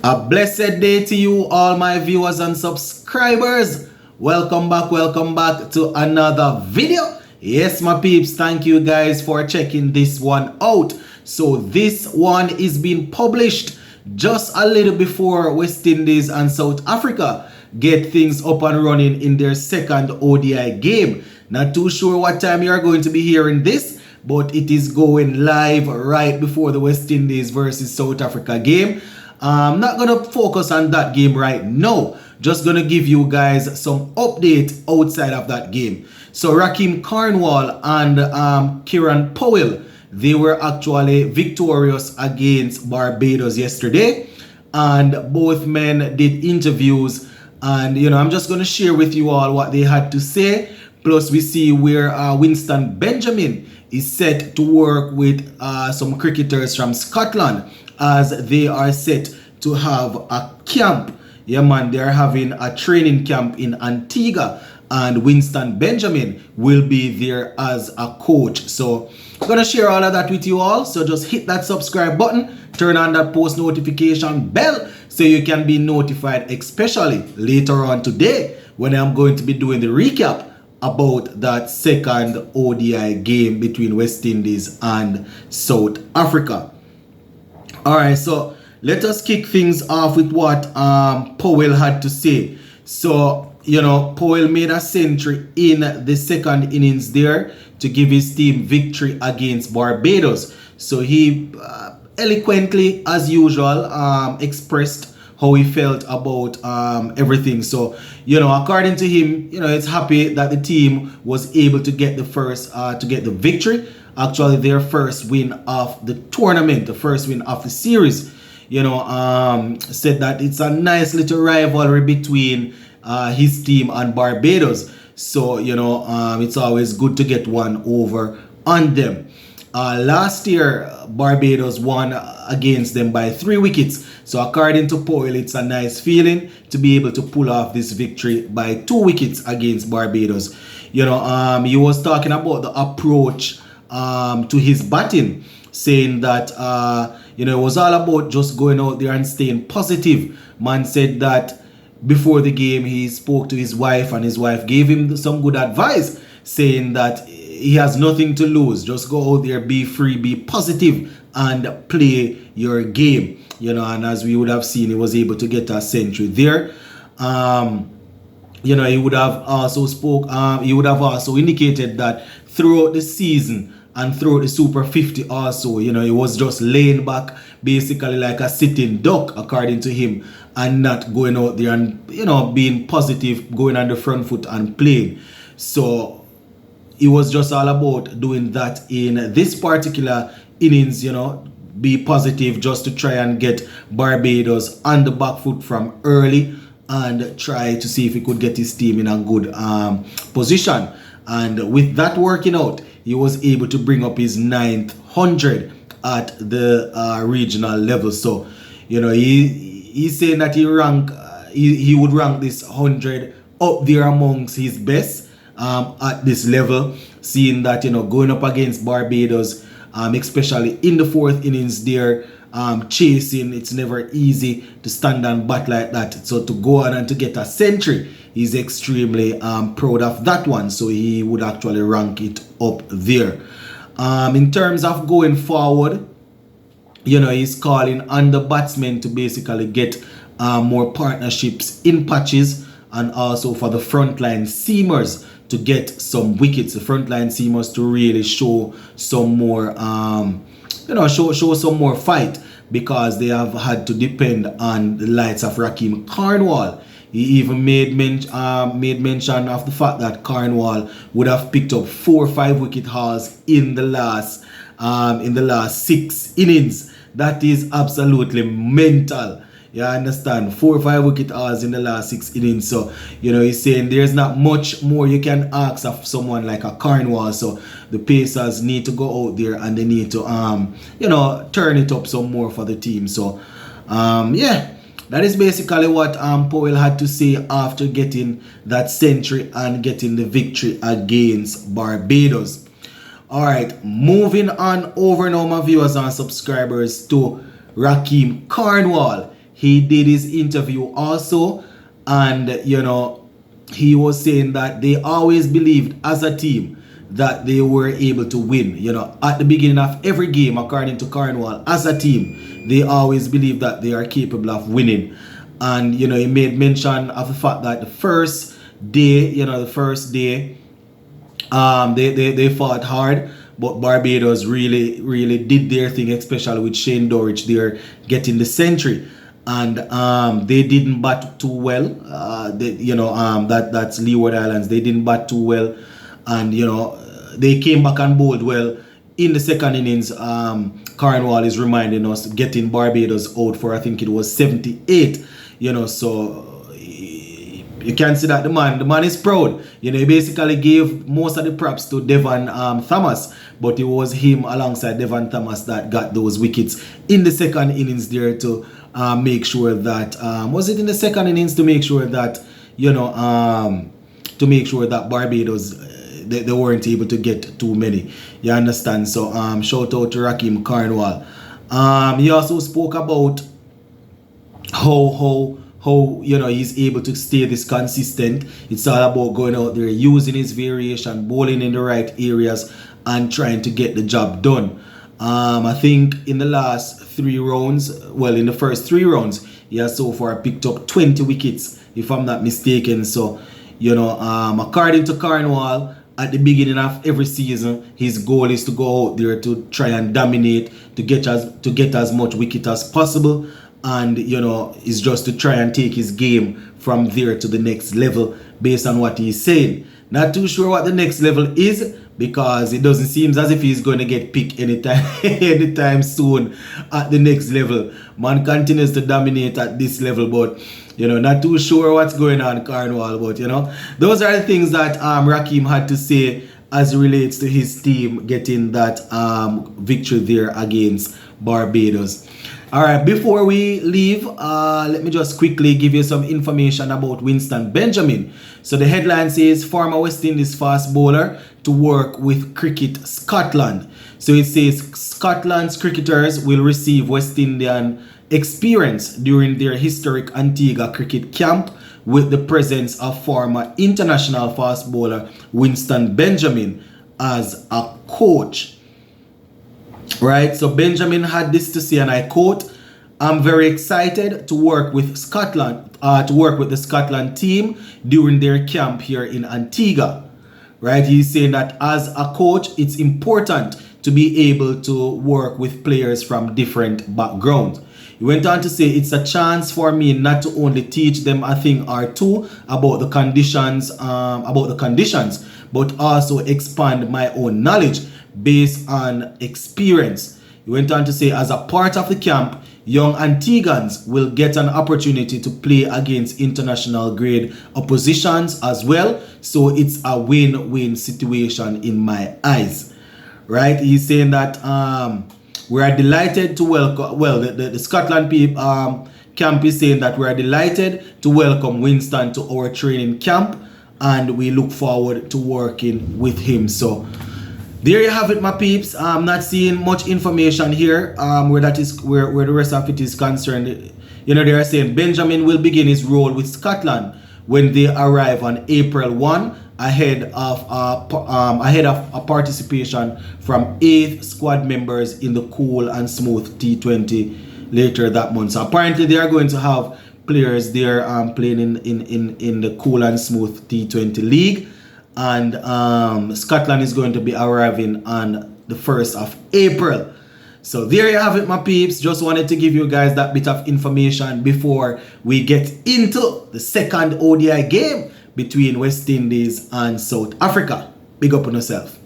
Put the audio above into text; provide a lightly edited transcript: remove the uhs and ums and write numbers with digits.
A blessed day to you, all my viewers and subscribers. Welcome back to another video. Yes, my peeps, thank you guys for checking this one out. So this one is being published just a little before West Indies and South Africa get things up and running in their second ODI game. Not too sure what time you are going to be hearing this, but it is going live right before the West Indies versus South Africa game. I'm not going to focus on that game right now. Just going to give you guys some update outside of that game. So Raheem Cornwall and Kieran Powell, they were actually victorious against Barbados yesterday. And both men did interviews. And, I'm just going to share with you all what they had to say. Plus, we see where Winston Benjamin is set to work with some cricketers from Scotland, as they are set to have a camp. Yeah, man, they are having a training camp in Antigua, and Winston Benjamin will be there as a coach. So I'm gonna share all of that with you all. So just hit that subscribe button, turn on that post notification bell so you can be notified, especially later on today when I'm going to be doing the recap about that second ODI game between West Indies and South Africa. All right, so let us kick things off with what Powell had to say. So, Powell made a century in the second innings there to give his team victory against Barbados. So he eloquently, as usual, expressed how he felt about everything. So, according to him, it's happy that the team was able to get the victory. Actually, their first win of the tournament, the first win of the series. Said that it's a nice little rivalry between his team and Barbados. So, it's always good to get one over on them. Last year, Barbados won against them by 3 wickets. So according to Powell, it's a nice feeling to be able to pull off this victory by 2 wickets against Barbados. He was talking about the approach to his batting, saying that, it was all about just going out there and staying positive. Man said that before the game, he spoke to his wife, and his wife gave him some good advice, saying that he has nothing to lose. Just go out there, be free, be positive, and play your game. And as we would have seen, he was able to get a century there. He would have also indicated that throughout the season and throughout the Super 50 also, he was just laying back basically like a sitting duck, according to him, and not going out there and, being positive, going on the front foot and playing. So it was just all about doing that in this particular innings, be positive just to try and get Barbados on the back foot from early and try to see if he could get his team in a good position. And with that working out, he was able to bring up his 900 at the regional level. So, he's saying that he would rank this 100 up there amongst his best at this level, seeing that, going up against Barbados, especially in the fourth innings there, chasing, it's never easy to stand and bat like that. So to go on and to get a century, he's extremely proud of that one. So he would actually rank it up there. In terms of going forward, he's calling on the batsmen to basically get more partnerships in patches, and also for the frontline seamers to get some wickets. The frontline seamers to really show some more, show some more fight, because they have had to depend on the likes of Raheem Cornwall. He even made mention of the fact that Cornwall would have picked up 4 or 5 wicket hauls in the last 6 innings. That is absolutely mental. You understand? 4 or 5 wicket hauls in the last 6 innings. So, he's saying there's not much more you can ask of someone like a Cornwall. So the Pacers need to go out there and they need to, turn it up some more for the team. So, that is basically what Powell had to say after getting that century and getting the victory against Barbados. All right, moving on over now, my viewers and subscribers, to Raheem Cornwall. he did his interview also, and he was saying that they always believed as a team that they were able to win. At the beginning of every game, according to Cornwall, as a team, they always believe that they are capable of winning. And he made mention of the fact that the first day, they fought hard, but Barbados really did their thing, especially with Shane Dorich there getting the century. And they didn't bat too well. That's Leeward Islands. They didn't bat too well, and they came back and bowled well in the second innings. Cornwall is reminding us, getting Barbados out for, I think it was 78. So you can see that the man is proud. He basically gave most of the props to Devon Thomas, but it was him alongside Devon Thomas that got those wickets in the second innings there to make sure that was it in the second innings to make sure that Barbados they weren't able to get too many. You understand? So shout out to Rakim Cornwall. He also spoke about how he's able to stay this consistent. It's all about going out there, using his variation, bowling in the right areas, and trying to get the job done. I think in the last 3 rounds, in the first 3 rounds, he has so far picked up 20 wickets, if I'm not mistaken. So, according to Cornwall, at the beginning of every season, his goal is to go out there to try and dominate, to get as much wicket as possible, and is just to try and take his game from there to the next level based on what he's saying. Not too sure what the next level is, because it doesn't seem as if he's going to get picked anytime soon at the next level. Man continues to dominate at this level, but not too sure what's going on, Cornwall. But those are the things that Rakim had to say as it relates to his team getting that victory there against Barbados. All right, before we leave, let me just quickly give you some information about Winston Benjamin. So the headline says, former West Indies fast bowler to work with Cricket Scotland. So it says Scotland's cricketers will receive West Indian experience during their historic Antigua cricket camp with the presence of former international fast bowler Winston Benjamin as a coach. Right, so Benjamin had this to say, and I quote, "I'm very excited to work with Scotland, the Scotland team during their camp here in Antigua." Right, he's saying that as a coach, it's important to be able to work with players from different backgrounds. He went on to say, "It's a chance for me not to only teach them a thing or two about the conditions, but also expand my own knowledge based on experience." He went on to say, as a part of the camp, young Antiguans will get an opportunity to play against international grade oppositions as well. So it's a win-win situation in my eyes. Right? He's saying that we are delighted to welcome, the Scotland people, camp is saying that we are delighted to welcome Winston to our training camp, and we look forward to working with him. So there you have it, my peeps. I'm not seeing much information here where the rest of it is concerned. They are saying Benjamin will begin his role with Scotland when they arrive on April 1, ahead of a participation from 8 squad members in the Cool and Smooth T20 later that month. So apparently they are going to have players there playing in the Cool and Smooth T20 league. And Scotland is going to be arriving on the 1st of April. So there you have it, my peeps. Just wanted to give you guys that bit of information before we get into the second ODI game between West Indies and South Africa. Big up on yourself.